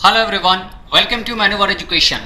Hello everyone, welcome to Maneuver Education.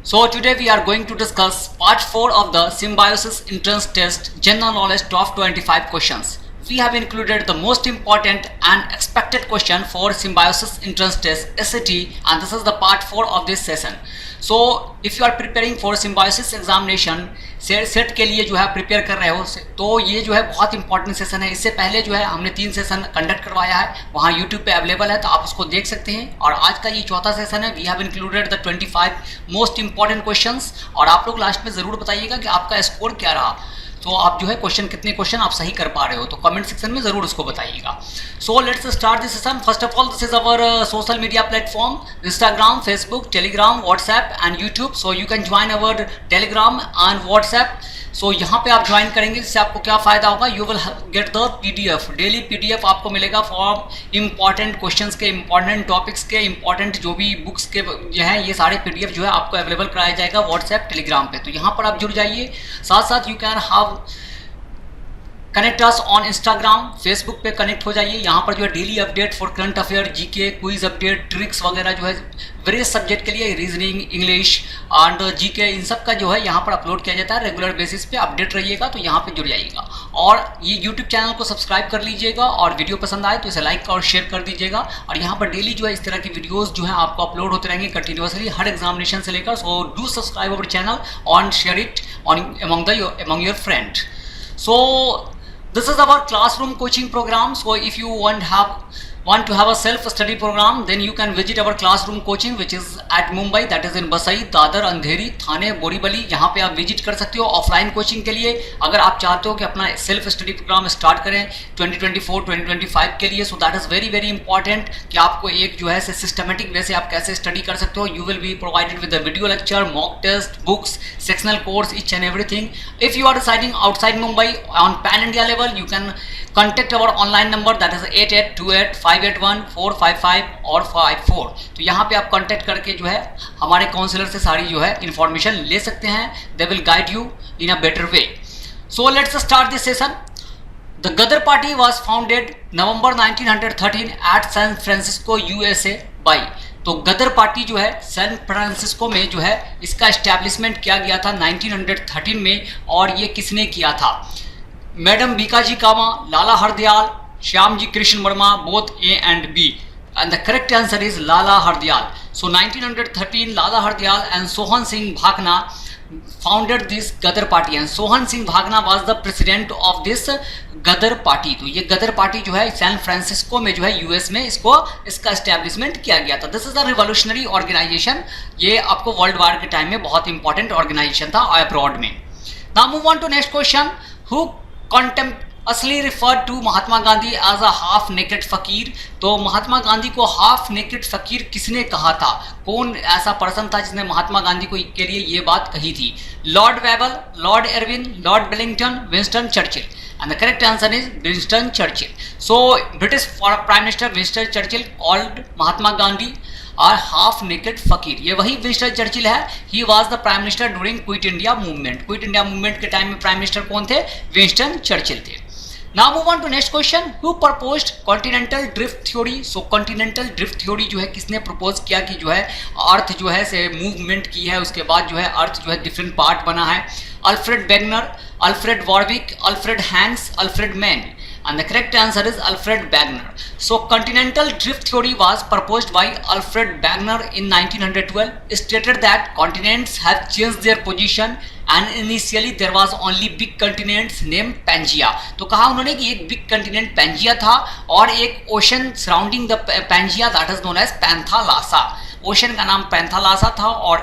So today we are going to discuss part 4 of the Symbiosis Entrance Test General Knowledge Top 25 questions. We have included the most important and expected question for Symbiosis Entrance Test SAT, and this is the part 4 of this session. So if you are preparing for Symbiosis examination, set के लिए जो है prepare कर रहे हो तो ये जो है बहुत इंपॉर्टेंट सेशन है। इससे पहले जो है हमने 3 सेशन कंडक्ट करवाया है, वहाँ यूट्यूब पे अवेलेबल है तो आप उसको देख सकते हैं। और आज का ये चौथा सेशन है। We have included the 25 most important questions, और आप लोग लास्ट में ज़रूर बताइएगा कि आपका स्कोर क्या रहा। तो आप जो है कितने क्वेश्चन आप सही कर पा रहे हो, तो कमेंट सेक्शन में ज़रूर उसको बताइएगा। So let's start this session. First of all, this is our social media platform, Instagram, Facebook, Telegram, WhatsApp and YouTube. So you can join our Telegram and WhatsApp. So यहाँ पे आप join करेंगे, जिससे आपको क्या फ़ायदा होगा, you will get the PDF, daily PDF आपको मिलेगा फॉर इंपॉर्टेंट क्वेश्चंस के, इंपॉर्टेंट टॉपिक्स के, इंपॉर्टेंट जो भी बुक्स के जो है ये सारे PDF जो है आपको अवेलेबल कराया जाएगा व्हाट्सएप, टेलीग्राम पे। तो यहाँ पर आप जुड़ जाइए। साथ साथ you can have connect us on Instagram, Facebook पे कनेक्ट हो जाइए। यहाँ पर जो है daily update for current affair, GK, quiz update, tricks वगैरह जो है वेरियस सब्जेक्ट के लिए, रीजनिंग, इंग्लिश एंड जीके, इन सब का जो है यहाँ पर अपलोड किया जाता है। रेगुलर बेसिस पे अपडेट रहिएगा, तो यहाँ पे जुड़ जाइएगा। और ये यूट्यूब चैनल को सब्सक्राइब कर लीजिएगा, और वीडियो पसंद आए तो इसे लाइक और शेयर कर दीजिएगा। और यहाँ पर डेली जो है इस तरह की वीडियोज़ जो है आपको अपलोड होते रहेंगे कंटिन्यूसली, हर एग्जामिनेशन से लेकर। So do subscribe our channel और share it on among your friend. So this is our classroom coaching program. So if you want to have a self-study program, then you can visit our classroom coaching which is at Mumbai, that is in Basai, Dadar, Andheri, Thane, Borivali। यहाँ पे आप visit कर सकते हो offline coaching के लिए। अगर आप चाहते हो कि अपना सेल्फ स्टडी प्रोग्राम स्टार्ट करें 2024-2025 के लिए, so that is very very important कि आपको एक जो है सिस्टमेटिक वे से आप कैसे स्टडी कर सकते हो। You will be provided with the video lecture, mock test, books, sectional course, each and everything. If you are residing outside Mumbai on pan India level, you can contact our online number, that is 8828-581-455 और 54। तो यहाँ पे आप contact करके जो है हमारे counsellor से सारी जो है इंफॉर्मेशन ले सकते हैं। They will guide you in a better way. So let's start this session. The Ghadar party was founded November 1913 at San Francisco USA by. तो गदर पार्टी जो है सैन फ्रांसिस्को में जो है इसका इस्टेब्लिशमेंट किया गया था 1913 में। और ये किसने किया था? Madam Bhikaji Cama, Lala Hardayal, Shyamji Krishna Varma, both A and B, and the correct answer is Lala Hardayal. So 1913 Lala Hardayal and Sohan Singh Bhagna founded this Gadar party, and Sohan Singh Bhagna was the president of this Ghadar party. तो ये गदर party जो है San Francisco में जो है US में इसका establishment किया गया था। This is a revolutionary organisation. ये आपको वर्ल्ड वार के टाइम में बहुत इंपॉर्टेंट ऑर्गेनाइजेशन था अब्रॉड में। Now move on to next question. Who contemporaneously referred to Mahatma Gandhi as a half naked फकीर? तो महात्मा गांधी को हाफ नेकेड फकीर किसने कहा था? कौन ऐसा पर्सन था जिसने महात्मा गांधी को के लिए ये बात कही थी? Lord Wavell, Lord Irwin, Lord Wellington, Winston Churchill. And the correct answer is Winston Churchill. So British Prime Minister Winston Churchill called Mahatma Gandhi और हाफ नेकेड फकीर। ये वही विंस्टन चर्चिल है। He was the prime minister during Quit India movement. Quit India movement के time में prime minister कौन थे? Winston Churchill थे। Now move on to next question. Who proposed continental drift theory? So continental drift theory जो है किसने propose किया कि जो है अर्थ जो है से मूवमेंट की है, उसके बाद जो है अर्थ जो है डिफरेंट पार्ट बना है? Alfred Wegener, Alfred Warwick, Alfred Hanks, Alfred Mann. And the correct answer is Alfred Wegener. So continental drift theory was proposed by Alfred Wegener in 1912. It stated that continents have changed their position and initially there was only big continents named Pangea. तो कहा उन्होंने कि एक big continent Pangea था और एक ocean surrounding the Pangea that is known as Panthalassa. Ocean का नाम पैंथालासा था और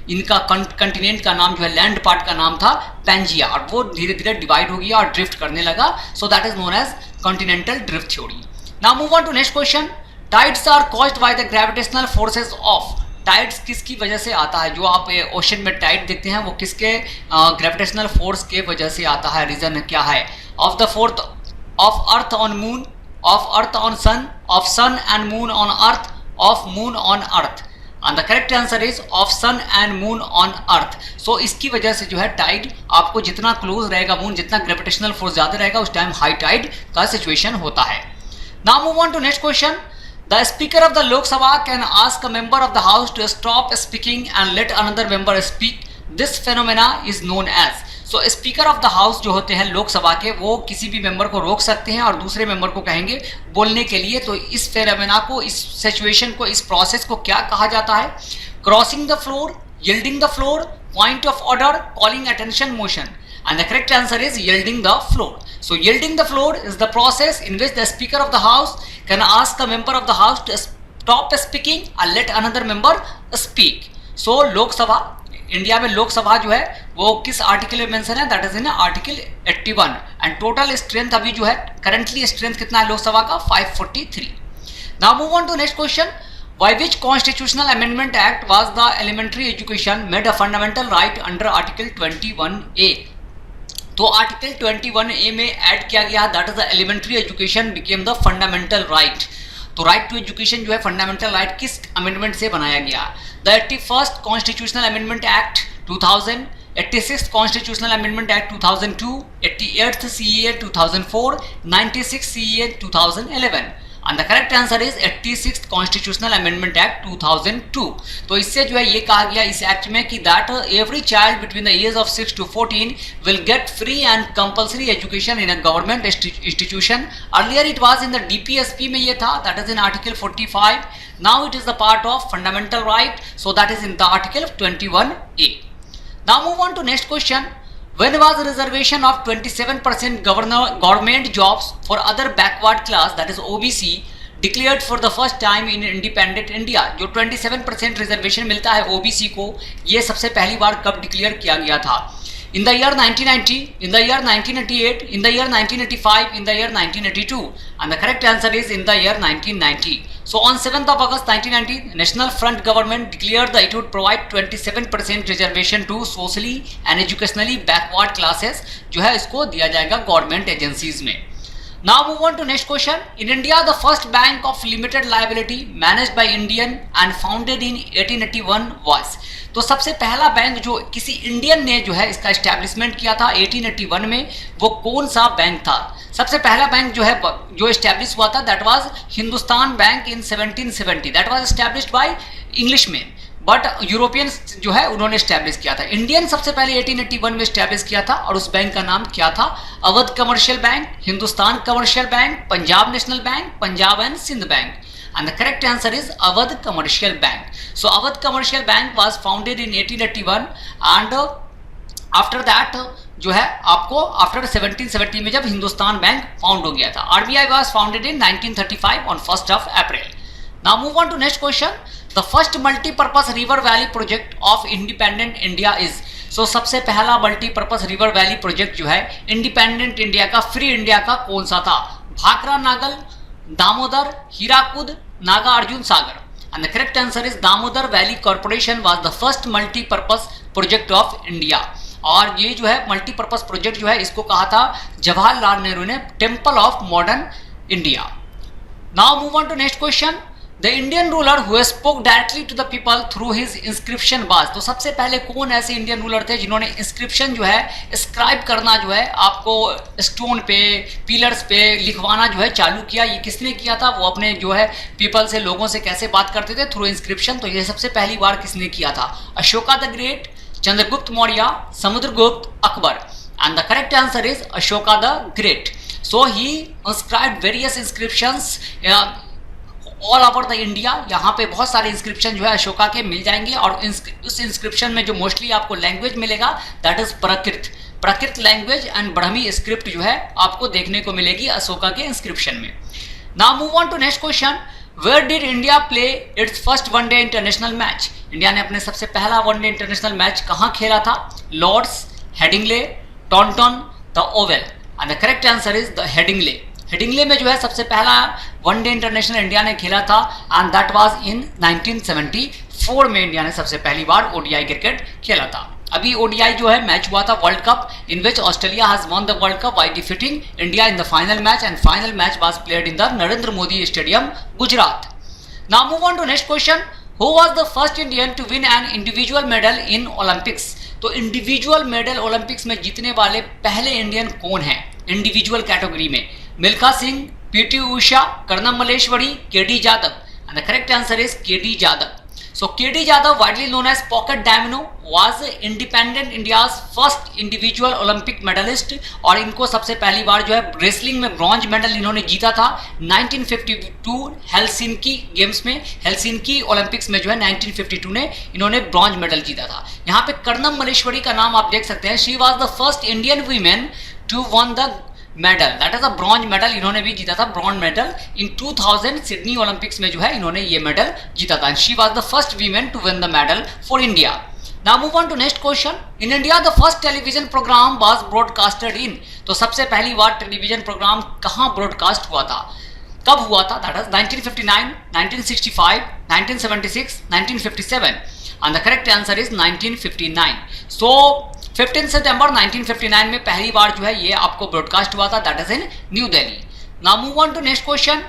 इनका कंटिनेंट का नाम जो है लैंड पार्ट का नाम था पैंजिया, और वो धीरे धीरे डिवाइड हो गया और ड्रिफ्ट करने लगा। So that is known as continental drift theory. Now move on to next question. Tides are caused by the gravitational forces of. Tides किसकी वजह से आता है? जो आप ओशन में टाइड देखते हैं वो किसके ग्रेविटेशनल फोर्स के वजह से आता है? रीजन क्या है? Of the fourth, of earth on moon, of earth on sun, of sun and moon on earth, of moon on earth. And the correct answer is of sun and moon on earth. So इसकी वजह से जो है Tide आपको जितना close रहेगा moon, जितना gravitational force ज़्यादा रहेगा, उस टाइम हाई टाइड का सिचुएशन होता है। Now move on to next question. The Speaker of the Lok Sabha can ask a member of the House to stop speaking and let another member speak. This phenomena is known as. So Speaker of the House जो होते हैं लोकसभा के, वो किसी भी member को रोक सकते हैं और दूसरे मेंबर को कहेंगे बोलने के लिए। तो इस फेनोमेना को, इस सिचुएशन को, इस प्रोसेस को क्या कहा जाता है? Crossing the floor, yielding the floor, point of order, calling attention motion. And the correct answer is yielding the floor. So yielding the floor is the process in which the Speaker of the House can ask a member of the House to stop speaking and let another member speak. So Lok Sabha, India में लोकसभा जो है वो किस article में mention है? That is in article 81। And total strength अभी जो है, करंटली स्ट्रेंथ कितना है लोकसभा का? 543। Now move on to next question. By which constitutional amendment act was the elementary education made a fundamental right under Article 21A? तो article 21A में add किया गया, that is the elementary education became the fundamental right. तो right to education जो है fundamental right किस amendment से बनाया गया? The 81st constitutional amendment act 2000, 86th constitutional amendment act 2002, 88th CEA 2004, 96th CEA 2011। And the correct answer is 86th Constitutional Amendment Act 2002। तो इससे जो है ये कहा गया इस एक्ट में कि that every child between the ages of 6 to 14 will get free and compulsory education in a government institution। Earlier it was in the DPSP में ये था, that is in Article 45। Now it is the part of fundamental right, so that is in the Article 21A। Now move on to next question। When was reservation of 27% government jobs for other backward class, that is OBC, declared for the first time in independent India? जो 27% reservation मिलता है OBC को, ये सबसे पहली बार कब declare किया गया था? In the year 1990, in the year 1988, in the year 1985, in the year 1982, and the correct answer is in the year 1990. So on 7th of August 1990, National Front government declared that it would provide 27% reservation to socially and educationally backward classes, जो है इसको दिया जाएगा government agencies में। Now move on to next question। In India, the first bank of limited liability managed by Indian and founded in 1881 was। तो सबसे पहला bank जो किसी इंडियन ने जो है इसका एस्टेब्लिशमेंट किया था 1881 में, वो कौन सा बैंक था? सबसे पहला बैंक जो है जो एस्टेब्लिश हुआ था that was Hindustan bank in 1770। That was established by Englishman, but Europeans जो है उन्होंने एस्टेब्लिश किया था। इंडियन सबसे पहले 1881 में एस्टेब्लिश किया था और उस बैंक का नाम क्या था? Awadh commercial bank, Hindustan commercial bank, Punjab national bank, Punjab and Sindh bank. And the correct answer is Awadh Commercial Bank. So Awadh Commercial Bank was founded in 1881 and after that जो है आपको आफ्टर 1770 में जब हिंदुस्तान बैंक फाउंड हो गया था। RBI was founded in 1935 on 1st of April। Now move on to next question। The first multi-purpose river valley project of independent India is। So सबसे पहला multi-purpose river valley project जो है independent India का, free India का कौन सा था? भाखरा नागल, दामोदर, हीराकुद, नागा अर्जुन सागर। And the correct answer is Damodar Valley Corporation was the first multi-purpose project of India। और ये जो है मल्टीपर्पज प्रोजेक्ट जो है इसको कहा था जवाहरलाल नेहरू ने temple of modern India. Now move on to next question. The Indian ruler who spoke directly to the people through his inscription was. तो सबसे पहले कौन ऐसे इंडियन रूलर थे जिन्होंने इंस्क्रिप्शन जो है स्क्राइब करना जो है आपको स्टोन पे, पिलर्स पे लिखवाना जो है चालू किया? ये किसने किया था? वो अपने जो है पीपल से, लोगों से कैसे बात करते थे? Through inscription. तो ये सबसे पहली बार किसने किया था? Ashoka the great, Chandragupta Maurya, Samudragupta, Akbar. And the correct answer is Ashoka the great. So he inscribed various inscriptions all over the India. यहाँ पे बहुत सारे इंस्क्रिप्शन जो है अशोका के मिल जाएंगे और उस इंस्क्रिप्शन में जो मोस्टली आपको लैंग्वेज मिलेगा that is Prakrit language and Brahmi script जो है आपको देखने को मिलेगी अशोका के इंस्क्रिप्शन में। Now move on to next question. Where did India play its first one day international match? India ने अपने सबसे पहला वनडे इंटरनेशनल मैच कहाँ खेला था? Lord's, Headingley, Taunton, the Oval. And the correct answer is the Headingley. Headingley में जो है सबसे पहला वनडे इंटरनेशनल इंडिया ने खेला था एंड दैट वाज इन 1974 में इंडिया ने सबसे पहली बार ओडीआई क्रिकेट खेला था। अभी ओडीआई जो है मैच हुआ था world cup in which Australia has won the world cup by defeating India in the final match and final match was played in the Narendra Modi stadium, Gujarat. Now move on to next question. Who was the first Indian to win an individual medal in Olympics? तो individual medal Olympics में जीतने वाले पहले Indian कौन है individual category में? Milkha Singh, P T Usha, Karnam Malleswari, K D Jadhav, and the correct answer is KD Jadhav. So KD Jadhav, widely known as Pocket Domino, was independent India's first individual Olympic medalist और इनको सबसे पहली बार जो है रेसलिंग में ब्रॉन्ज मेडल इन्होंने जीता था 1952 हेलसिंकी गेम्स में, हेलसिंकी ओलंपिक्स में जो है 1952 ने इन्होंने ब्रॉन्ज मेडल जीता था। यहाँ पे कर्णम मल्लेश्वरी का नाम आप देख सकते हैं, she was the first Indian women to won the medal, that is a bronze medal, इन्होंने भी जीता था bronze medal in 2000 Sydney Olympics में जो है इन्होंने ये मेडल जीता था। She was the first women to win the medal for India. Now move on to next question. In India the first television programme was broadcasted in, तो सबसे पहली बार टेलीविजन प्रोग्राम कहाँ ब्रॉडकास्ट हुआ था, कब हुआ था? That is 1959, 1965, 1976, 1957 and the correct answer is 1959। सो 15 सितंबर 1959 में पहली बार जो है ये आपको ब्रॉडकास्ट हुआ था, that is in new Delhi. Now move on to next question.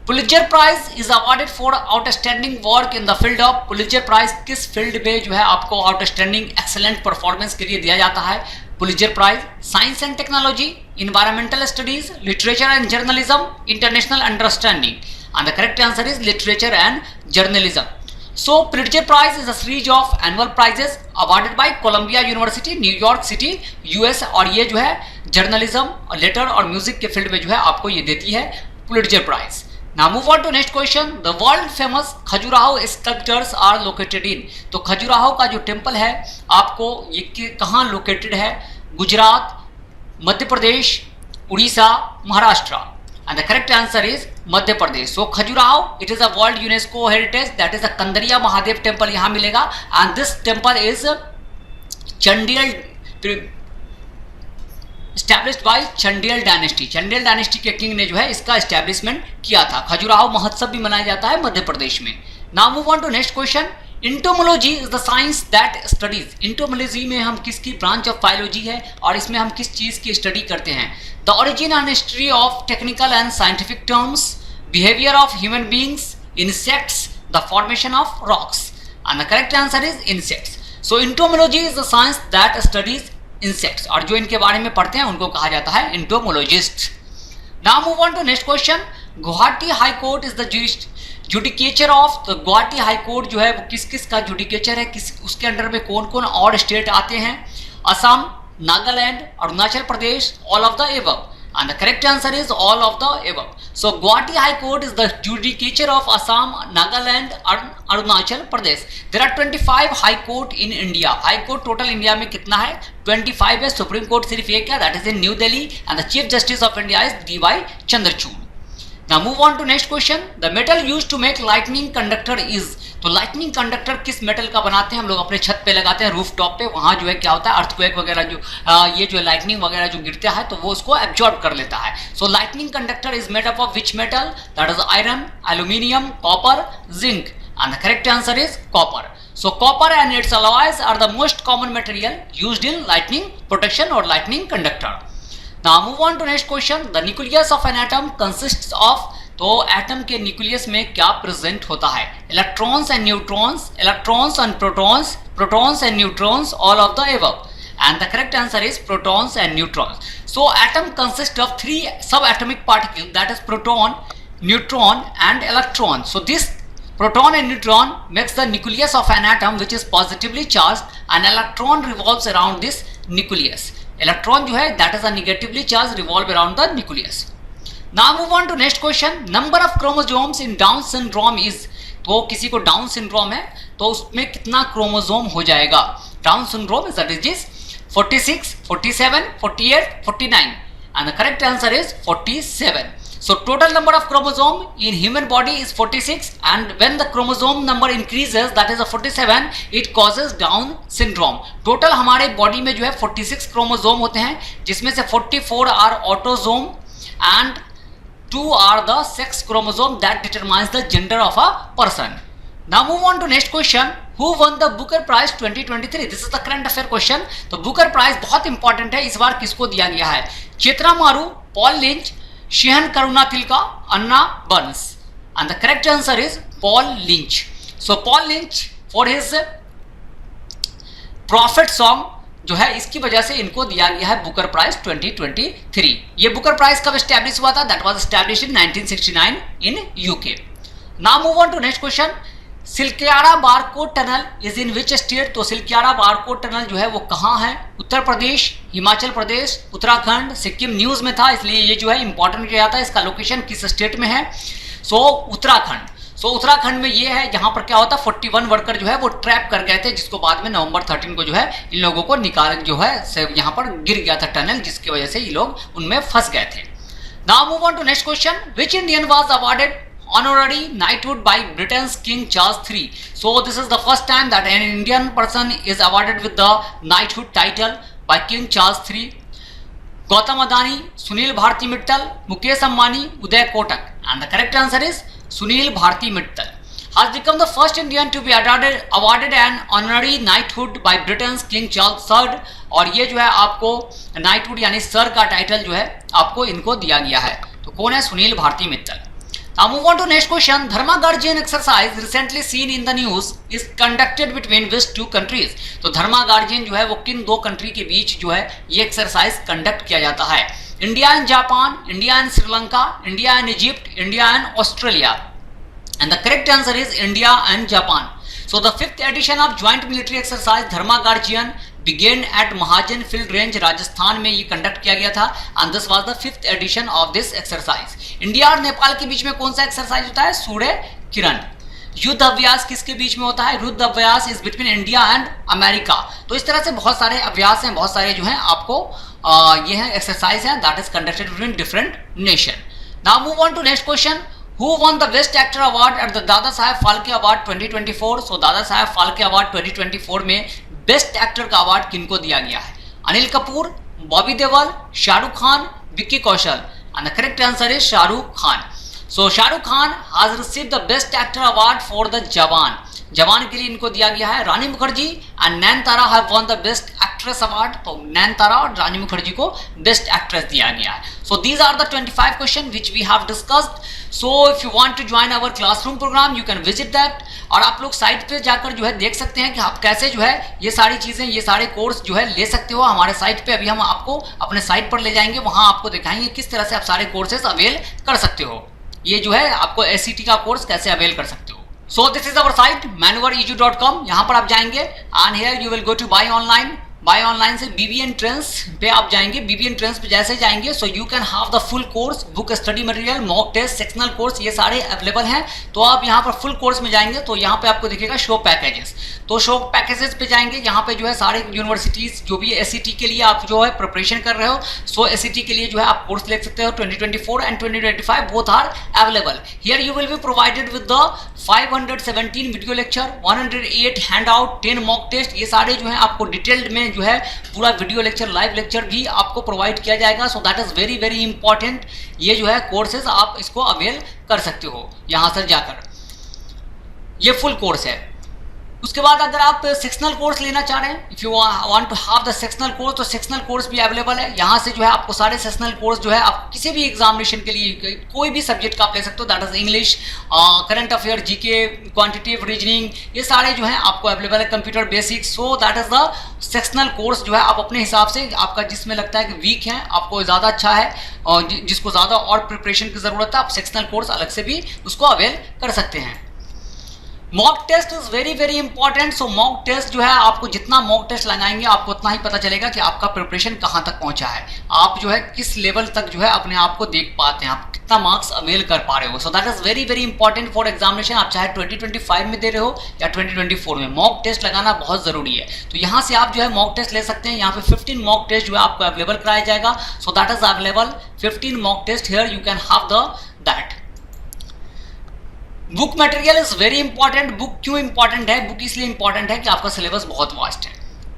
Pulitzer prize is awarded for outstanding work in the field of, Pulitzer prize किस field में जो है आपको आउटस्टैंडिंग एक्सेलेंट परफॉर्मेंस के लिए दिया जाता है? Pulitzer prize science and technology, environmental studies, literature and journalism, international understanding and the correct answer is literature and journalism. So Pulitzer Prize is a series of annual prizes awarded by Columbia University, New York City, US और ये जो है journalism, letter और music के field में जो है आपको ये देती है Pulitzer Prize। Now move on to next question. The world famous Khajuraho sculptures are located in, तो खजुराहो का जो टेम्पल है आपको ये कहाँ लोकेटेड है? Gujarat, Madhya Pradesh, Orissa, Maharashtra and the correct answer is Madhya Pradesh. So Khajuraho it is a world UNESCO heritage, that is a Kandariya Mahadev temple यहाँ मिलेगा and this temple is Chandel established by Chandel dynasty, Chandel dynasty के किंग ने जो है इसका एस्टेब्लिशमेंट किया था। खजुराहो महोत्सव भी मनाया जाता है मध्य प्रदेश में। Now move on to next question. Entomology is the science that studies, entomology में हम किसकी ब्रांच ऑफ बायोलॉजी है और इसमें हम किस चीज की स्टडी करते हैं? The origin and history of technical and scientific terms, behaviour of human beings, insects, the formation of rocks and the correct answer is insects. So entomology is the science that studies insects और जो इनके बारे में पढ़ते हैं उनको कहा जाता है entomologist. Now move on to next question. Guwahati high court is the judicature of, तो गुवाहाटी हाई कोर्ट जो है वो किस किस का जुडिकेचर है, किस उसके अंडर में कौन कौन और स्टेट आते हैं? Assam, Nagaland, Arunachal Pradesh, all of the above and the correct answer is all of the above. So Guwahati high court is the judicature of Assam, Nagaland, Arunachal Pradesh. There are 25 high court in India, high court total India में कितना है? 25 है। Supreme court सिर्फ एक है, that is in new Delhi and the chief justice of India is DY Chandrachud. Now move on to next question. The metal used to make lightning conductor is, तो lightning conductor किस metal का बनाते हैं? हम लोग अपने छत पे लगाते हैं, रूफ टॉप पे, वहाँ जो है क्या होता है अर्थक्वेक वगैरह जो ये जो लाइटनिंग वगैरह जो गिरता है तो वो उसको एब्जॉर्ब कर लेता है। So lightning conductor is made up of which metal? That is iron, aluminium, copper, zinc and the correct answer is copper. So copper and its alloys are the most common material used in lightning protection or lightning conductor. Now move on to next question. The nucleus of an atom consists of, तो atom के nucleus में क्या present होता है? Electrons and neutrons, electrons and protons, protons and neutrons, all of the above and the correct answer is protons and neutrons. So atom consist of 3 सब atomic particle, that is proton, neutron and electron. So this proton and neutron makes the nucleus of an atom which is positively charged and electron revolves around this nucleus. Electron जो है that is a negatively charged revolve around the nucleus. Now move on to next question. Number of chromosomes in Down syndrome is, तो किसी को down syndrome है तो उसमें कितना chromosome हो जाएगा? Down syndrome is a disease 46, 47, 48, 49 and the correct answer is 47. So total number of chromosome in human body is 46 and when the chromosome number increases that is a 47 it causes Down syndrome. Total हमारे body में जो है 46 chromosome होते हैं जिसमें से 44 are autosome and 2 are the sex chromosome that determines the gender of a person. Now move on to next question. Who won the Booker Prize 2023? This is the current affair question. तो Booker Prize बहुत important है, इस बार किसको दिया गया है? चित्रा मारू, Paul lynch, Shihan Karunatilka, Anna Burns and the correct answer is Paul Lynch. So Paul Lynch for his prophet song जो है इसकी वजह से इनको दिया गया है बुकर प्राइज 2023। ये बुकर प्राइज कब एस्टैब्लिश हुआ था? That was establish in 1969 in UK. Now move on to next question. Silkyara Barkot tunnel is in which state? तो सिलक्यारा बारकोड टनल जो है वो कहाँ है? उत्तर प्रदेश, हिमाचल प्रदेश, उत्तराखंड, सिक्किम। न्यूज में था इसलिए ये जो है इंपॉर्टेंट किया जाता है, इसका लोकेशन किस स्टेट में है? सो उत्तराखंड। उत्तराखंड में ये है जहां पर क्या होता है 41 वर्कर जो है वो ट्रैप कर गए थे, जिसको बाद में नवंबर 13 को जो है इन लोगों को निकाल जो है यहाँ पर गिर गया था टनल, जिसकी वजह से ये लोग उनमें फंस गए थे। Now move on to next question. Which Indian was awarded honorary knighthood by Britain's King Charles III? So this is the first time that an Indian person is awarded with the knighthood title by King Charles III. Gautam Adani, Sunil Bharti Mittal, Mukesh Ambani, Uday Kotak, and the correct answer is Sunil Bharti Mittal has become the first Indian to be awarded an honorary knighthood by Britain's King Charles III. और ये जो है आपको knighthood यानी sir का title जो है आपको इनको दिया गया है। तो कौन है? Sunil Bharti Mittal. Now move on to next question. Dharma Guardian exercise recently seen in the news is conducted between which two countries? तो धर्मा गार्जियन जो है वो किन दो कंट्री के बीच जो है ये एक्सरसाइज कंडक्ट किया जाता है? India and Japan, India and Sri Lanka, India and Egypt, India and Australia. And the correct answer is India and Japan. So the 5th edition of joint military exercise Dharma Guardian began at Mahajan Field Range, Rajasthan में ये conduct किया गया था and this was the 5th edition of this exercise. India और नेपाल के बीच में कौन सा एक्सरसाइज होता है? सूर्य किरण। युद्ध अभ्यास किसके बीच में होता है? युद्ध अभ्यास is between India and America. तो इस तरह से बहुत सारे अभ्यास हैं, बहुत सारे जो हैं आपको ये है एक्सरसाइज है that is conducted between different nation. Now move on to next question. Who won the Best Actor Award at the Dada Saheb Phalke award 2024? So Dada Saheb Phalke award 2024 में बेस्ट एक्टर का अवार्ड किनको दिया गया है? Anil Kapoor, Bobby Deol, Shahrukh Khan, Vicky Kaushal. And the correct answer is Shahrukh Khan. So Shahrukh Khan has received the best actor award for the Jawan. Jawan के लिए इनको दिया गया है। Rani Mukherjee and Nayanthara have won the best actress award. तो नयनतारा और रानी मुखर्जी को बेस्ट एक्ट्रेस दिया गया है। So these are the 25 question which we have discussed. So if you want to join our classroom program you can visit that. और आप लोग site पे जाकर जो है देख सकते हैं कि आप कैसे जो है ये सारी चीज़ें, ये सारे कोर्स जो है ले सकते हो हमारे साइट पे। अभी हम आपको अपने साइट पर ले जाएंगे, वहाँ आपको दिखाएंगे किस तरह से आप सारे कोर्सेज अवेल कर सकते हो। ये जो है आपको SCT का कोर्स कैसे अवेल कर सकते हो। So this is our site manuveredu.com। यहाँ पर आप जाएंगे and here you will go to buy online. Buy online से BB एंट्रेंस पे आप जाएंगे। BB एंट्रेंस पे जैसे जाएंगे so you can have the full course, book study material, mock test, sectional course, ये सारे अवेलेबल हैं। तो आप यहाँ पर फुल कोर्स में जाएंगे तो यहाँ पे आपको दिखेगा शो पैकेजेस। तो शो पैकेजेस पे जाएंगे, यहाँ पे जो है सारे यूनिवर्सिटीज जो भी SCT के लिए आप जो है प्रिपरेशन कर रहे हो, सो SCT के लिए जो है आप कोर्स ले सकते हो। 2024 and 2025 both are available. Here you will be provided with the 517 video lecture, 108 handout, 10 mock test. ये सारे जो है आपको डिटेल्ड में जो है पूरा वीडियो लेक्चर, लाइव लेक्चर भी आपको प्रोवाइड किया जाएगा। So that is very very important. ये जो है कोर्सेज आप इसको अवेल कर सकते हो यहाँ से जाकर। ये फुल कोर्स है। उसके बाद अगर आप सेक्शनल कोर्स लेना चाह रहे हैं, if you want to have the sectional course, तो सेक्शनल कोर्स भी अवेलेबल है। यहाँ से जो है आपको सारे सेक्शनल कोर्स जो है आप किसी भी एग्जामिनेशन के लिए कोई भी सब्जेक्ट का आप ले सकते हो। That is English, current affair, GK, quantitative reasoning, ये सारे जो है आपको अवेलेबल है। Computer basics. So that is the sectional course जो है आप अपने हिसाब से, आपका जिसमें लगता है कि वीक है, आपको ज़्यादा अच्छा है और जिसको ज़्यादा और प्रिपरेशन की ज़रूरत है, आप सेक्शनल कोर्स अलग से भी उसको अवेल कर सकते हैं। Mock test is very very important. So mock test जो है आपको जितना मॉक टेस्ट लगाएंगे आपको उतना ही पता चलेगा कि आपका प्रिपरेशन कहाँ तक पहुँचा है, आप जो है किस लेवल तक जो है अपने आप को देख पाते हैं, आप कितना मार्क्स अवेल कर पा रहे हो। सो that is very very important for examination. आप चाहे 2025 में दे रहे हो या 2024 में, मॉक टेस्ट लगाना बहुत ज़रूरी है। तो यहाँ से आप जो है मॉक टेस्ट ले सकते हैं। यहाँ पे 15 मॉक टेस्ट जो है आपको अवेलेबल कराया जाएगा। So that is available 15 mock test. Here you can have the that. Book material is very important. Book क्यों इंपॉर्टेंट है? बुक इसलिए इंपॉर्टेंट है कि आपका सिलेबस बहुत वास्ट है।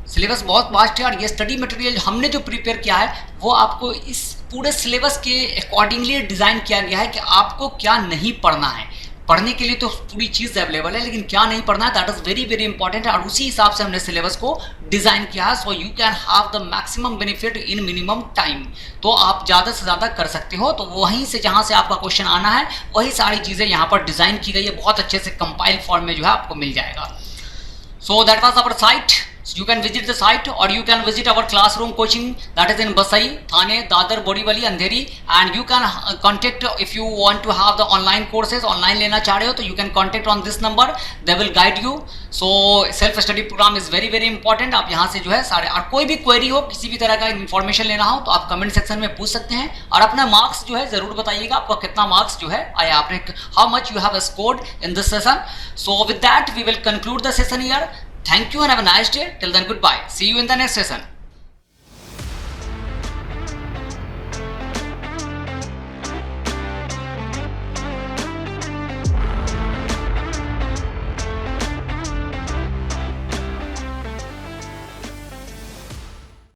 सिलेबस बहुत वास्ट है और ये स्टडी मटेरियल हमने जो प्रिपेयर किया है वो आपको इस पूरे सिलेबस के अकॉर्डिंगली डिज़ाइन किया गया है कि आपको क्या नहीं पढ़ना है। पढ़ने के लिए तो पूरी चीज़ अवेलेबल है, लेकिन क्या नहीं पढ़ना है that is very very important है। और उसी हिसाब से हमने सिलेबस को डिज़ाइन किया है। सो you can have the maximum benefit in minimum time. तो आप ज़्यादा से ज़्यादा कर सकते हो। तो वहीं से जहाँ से आपका क्वेश्चन आना है वही सारी चीज़ें यहाँ पर डिज़ाइन की गई है। बहुत अच्छे से कंपाइल फॉर्म में जो है आपको मिल जाएगा। So that was our site So you can visit the site or you can visit our classroom coaching that is in Basai, Thane, Dadar, Borivali, Andheri, and you can contact if you want to have the online courses, online लेना चाह रहे हो तो you can contact on this number, they will guide you. So self study program is very very important. आप यहाँ से जो है सारे, और कोई भी क्वेरी हो, किसी भी तरह का इन्फॉर्मेशन लेना हो तो आप कमेंट सेक्शन में पूछ सकते हैं और अपना मार्क्स जो है जरूर बताइएगा, आपको कितना मार्क्स जो है आया, आपने how much you have scored in this session. So with that we will conclude the session here. Thank you and have a nice day. Till then, goodbye. See you in the next session.